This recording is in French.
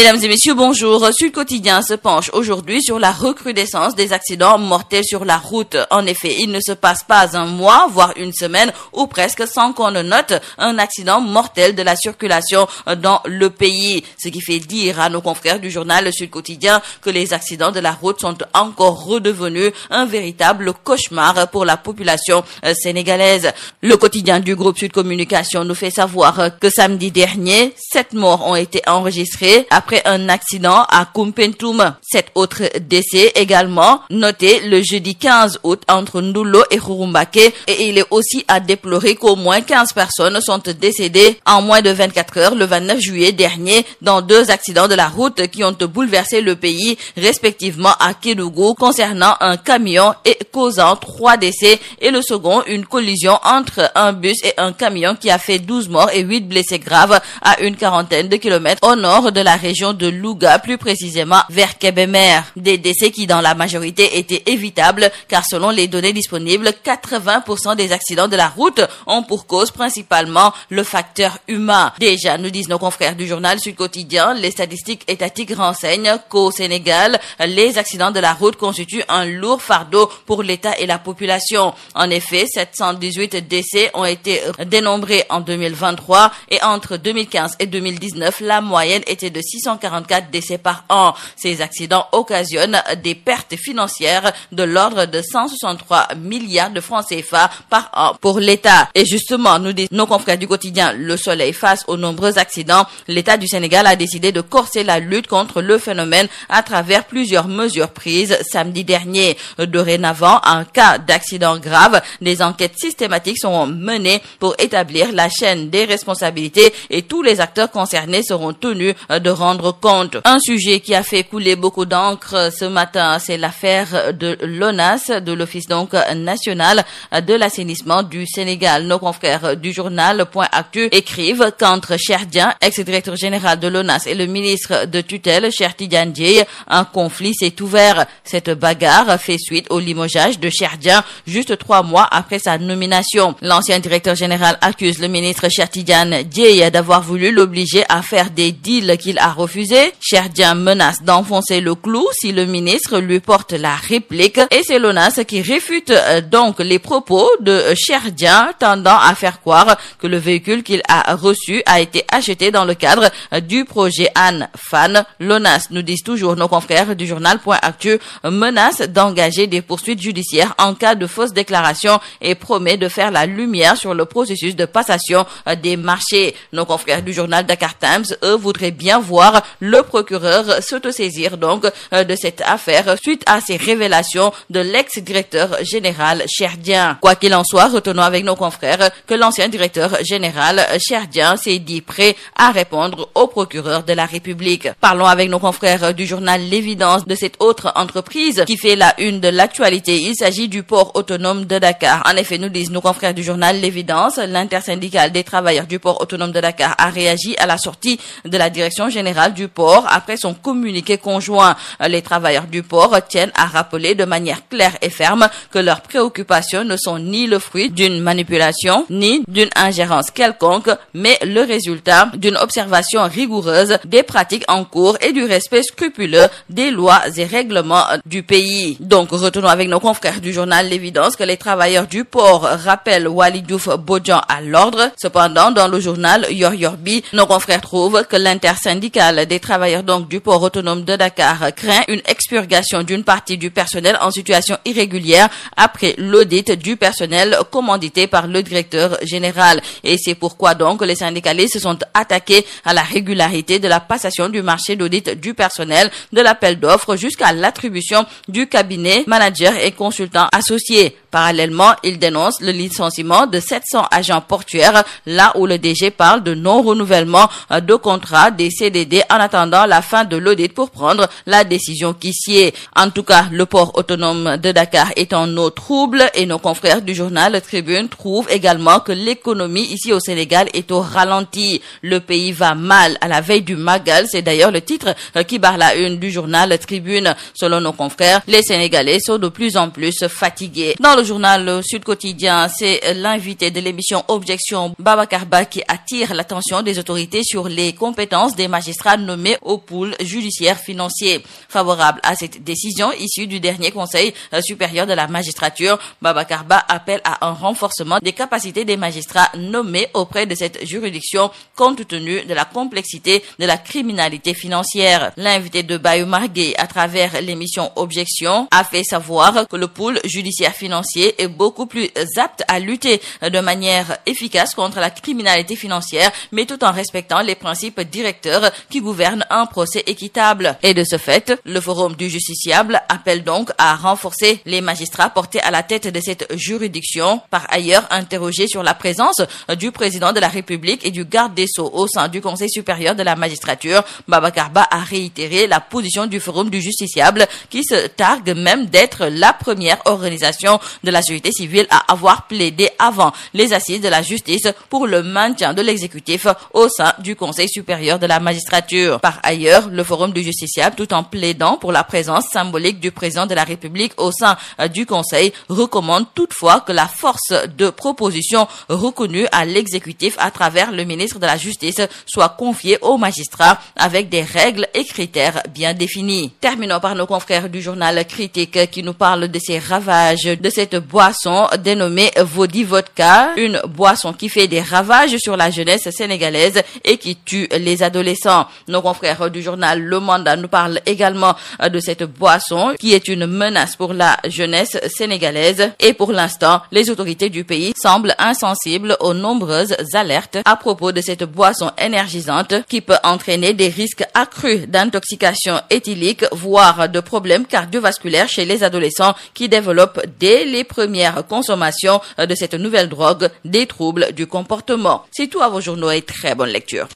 Mesdames et messieurs, bonjour. Sud Quotidien se penche aujourd'hui sur la recrudescence des accidents mortels sur la route. En effet, il ne se passe pas un mois, voire une semaine, ou presque sans qu'on ne note un accident mortel de la circulation dans le pays. Ce qui fait dire à nos confrères du journal Sud Quotidien que les accidents de la route sont encore redevenus un véritable cauchemar pour la population sénégalaise. Le quotidien du groupe Sud Communication nous fait savoir que samedi dernier, 7 morts ont été enregistrés après un accident à Koumpentoum. 7 autres décès également notés le jeudi 15 août entre Ndoulo et Rouroumbake, et il est aussi à déplorer qu'au moins 15 personnes sont décédées en moins de 24 heures le 29 juillet dernier dans 2 accidents de la route qui ont bouleversé le pays, respectivement à Kédougou concernant un camion et causant 3 décès, et le second une collision entre un bus et un camion qui a fait 12 morts et 8 blessés graves à une quarantaine de kilomètres au nord de la région de Louga, plus précisément vers Kébémer. Des décès qui dans la majorité étaient évitables car selon les données disponibles, 80% des accidents de la route ont pour cause principalement le facteur humain. Déjà, nous disent nos confrères du journal Sud Quotidien, les statistiques étatiques renseignent qu'au Sénégal, les accidents de la route constituent un lourd fardeau pour l'État et la population. En effet, 718 décès ont été dénombrés en 2023 et entre 2015 et 2019, la moyenne était de 644 décès par an. Ces accidents occasionnent des pertes financières de l'ordre de 163 milliards de francs CFA par an pour l'État. Et justement, nous disent nos confrères du quotidien Le Soleil, face aux nombreux accidents, l'État du Sénégal a décidé de corser la lutte contre le phénomène à travers plusieurs mesures prises samedi dernier. Dorénavant, en cas d'accident grave, des enquêtes systématiques seront menées pour établir la chaîne des responsabilités et tous les acteurs concernés seront tenus de rendre compte. Un sujet qui a fait couler beaucoup d'encre ce matin, c'est l'affaire de l'ONAS, de l'Office donc national de l'assainissement du Sénégal. Nos confrères du journal Point Actu écrivent qu'entre Cheikh Dieng, ex-directeur général de l'ONAS, et le ministre de tutelle, Cheikh Tidiane Dièye, un conflit s'est ouvert. Cette bagarre fait suite au limogeage de Cheikh Dieng juste 3 mois après sa nomination. L'ancien directeur général accuse le ministre Cheikh Tidiane Dièye d'avoir voulu l'obliger à faire des deals qu'il a refusés. Cheikh Dieng menace d'enfoncer le clou si le ministre lui porte la réplique, et c'est l'ONAS qui réfute donc les propos de Cheikh Dieng, tendant à faire croire que le véhicule qu'il a reçu a été acheté dans le cadre du projet Anne Fan. L'ONAS, nous disent toujours nos confrères du journal Point Actu, menace d'engager des poursuites judiciaires en cas de fausse déclaration et promet de faire la lumière sur le processus de passation des marchés. Nos confrères du journal Dakar Times, eux, voudraient bien voir le procureur s'autosaisir donc de cette affaire suite à ces révélations de l'ex-directeur général Cheikh Dieng. Quoi qu'il en soit, retenons avec nos confrères que l'ancien directeur général Cheikh Dieng s'est dit prêt à répondre au procureur de la République. Parlons avec nos confrères du journal L'Évidence de cette autre entreprise qui fait la une de l'actualité. Il s'agit du port autonome de Dakar. En effet, nous disent nos confrères du journal L'Évidence, l'intersyndicale des travailleurs du port autonome de Dakar a réagi à la sortie de la direction générale du port après son communiqué conjoint. Les travailleurs du port tiennent à rappeler de manière claire et ferme que leurs préoccupations ne sont ni le fruit d'une manipulation ni d'une ingérence quelconque, mais le résultat d'une observation rigoureuse des pratiques en cours et du respect scrupuleux des lois et règlements du pays. Donc, retenons avec nos confrères du journal L'Évidence que les travailleurs du port rappellent Waly Diouf Bodian à l'ordre. Cependant, dans le journal Yor Yorbi, nos confrères trouvent que l'intersyndicale des travailleurs donc du port autonome de Dakar craint une expurgation d'une partie du personnel en situation irrégulière après l'audit du personnel commandité par le directeur général. Et c'est pourquoi donc les syndicalistes se sont attaqués à la régularité de la passation du marché d'audit du personnel, de l'appel d'offres jusqu'à l'attribution du cabinet manager et consultant associé. Parallèlement, ils dénoncent le licenciement de 700 agents portuaires, là où le DG parle de non-renouvellement de contrat des CDD en attendant la fin de l'audit pour prendre la décision qui sied. En tout cas, le port autonome de Dakar est en eau trouble et nos confrères du journal Tribune trouvent également que l'économie ici au Sénégal est au ralenti. Le pays va mal à la veille du Magal, c'est d'ailleurs le titre qui barre la une du journal Tribune. Selon nos confrères, les Sénégalais sont de plus en plus fatigués. Dans le journal Sud Quotidien, c'est l'invité de l'émission Objection, Babacar Ba, qui attire l'attention des autorités sur les compétences des magistrats magistrats nommés au pôle judiciaire financier. Favorable à cette décision issue du dernier Conseil supérieur de la magistrature, Babacar Ba appelle à un renforcement des capacités des magistrats nommés auprès de cette juridiction compte tenu de la complexité de la criminalité financière. L'invité de Baye Oumar Gueye, à travers l'émission Objection, a fait savoir que le pôle judiciaire financier est beaucoup plus apte à lutter de manière efficace contre la criminalité financière, mais tout en respectant les principes directeurs qui gouvernent un procès équitable. Et de ce fait, le Forum du justiciable appelle donc à renforcer les magistrats portés à la tête de cette juridiction. Par ailleurs, interrogé sur la présence du président de la République et du garde des Sceaux au sein du Conseil supérieur de la magistrature, Babacar Ba a réitéré la position du Forum du justiciable qui se targue même d'être la première organisation de la société civile à avoir plaidé avant les assises de la justice pour le maintien de l'exécutif au sein du Conseil supérieur de la magistrature. Par ailleurs, le Forum du justiciable, tout en plaidant pour la présence symbolique du président de la République au sein du Conseil, recommande toutefois que la force de proposition reconnue à l'exécutif à travers le ministre de la Justice soit confiée aux magistrats avec des règles et critères bien définis. Terminons par nos confrères du journal Critique qui nous parlent de ces ravages de cette boisson dénommée Vodi Vodka, une boisson qui fait des ravages sur la jeunesse sénégalaise et qui tue les adolescents. Nos confrères du journal Le Mandat nous parlent également de cette boisson qui est une menace pour la jeunesse sénégalaise et pour l'instant, les autorités du pays semblent insensibles aux nombreuses alertes à propos de cette boisson énergisante qui peut entraîner des risques accrus d'intoxication éthylique, voire de problèmes cardiovasculaires chez les adolescents qui développent dès les premières consommations de cette nouvelle drogue des troubles du comportement. C'est tout à vos journaux et très bonne lecture.